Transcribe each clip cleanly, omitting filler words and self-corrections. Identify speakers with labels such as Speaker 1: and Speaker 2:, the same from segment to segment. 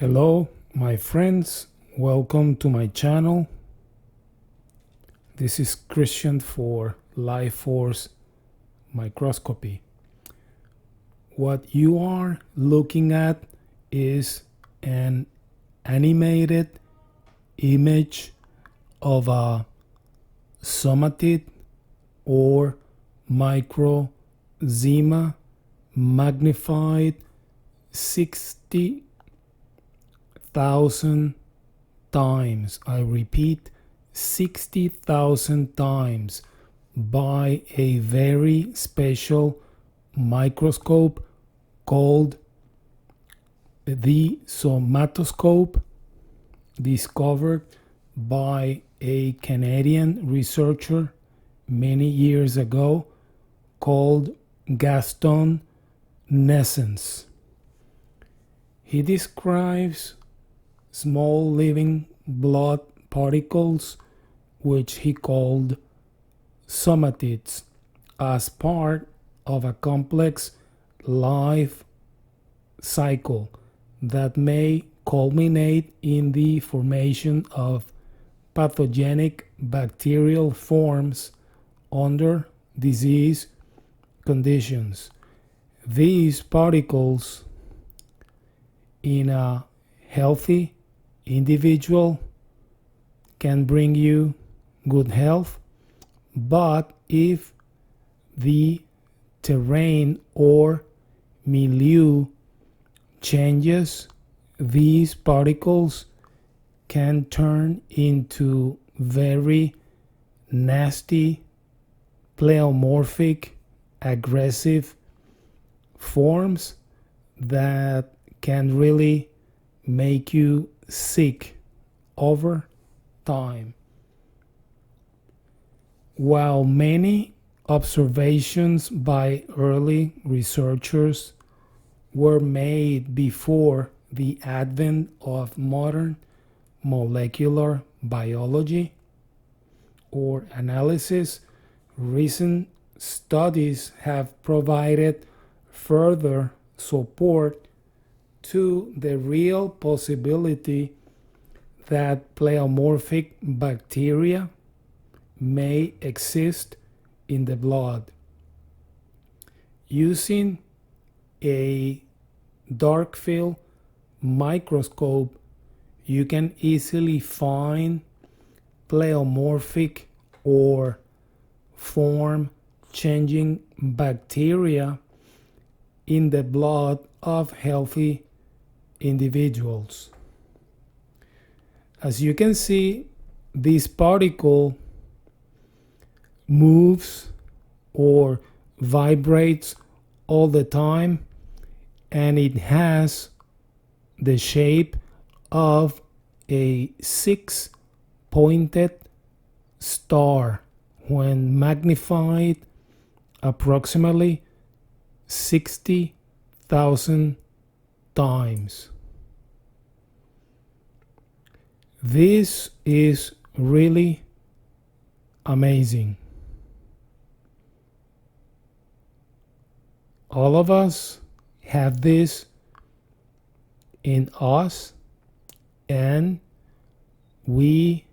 Speaker 1: Hello, my friends. Welcome to my channel. This is Christian for Life Force Microscopy. What you are looking at is an animated image of a somatid or microzyma magnified 60,000 times. I repeat, 60,000 times by a very special microscope called the somatoscope, discovered by a Canadian researcher many years ago called Gaston Naessens. He describes small living blood particles, which he called somatids, as part of a complex life cycle that may culminate in the formation of pathogenic bacterial forms under disease conditions. These particles in a healthy individual can bring you good health, but if the terrain or milieu changes, these particles can turn into very nasty, pleomorphic, aggressive forms that can really make you sick over time. While many observations by early researchers were made before the advent of modern molecular biology or analysis, recent studies have provided further support to the real possibility that pleomorphic bacteria may exist in the blood. Using a dark field microscope, you can easily find pleomorphic or form changing bacteria in the blood of healthy individuals. As you can see, this particle moves or vibrates all the time, and it has the shape of a six-pointed star when magnified approximately 60,000 times. This is really amazing. All of us have this in us, and we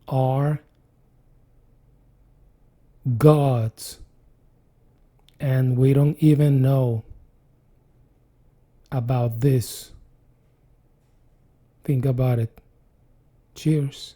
Speaker 1: are gods, and we don't even know about this. Think about it. Cheers.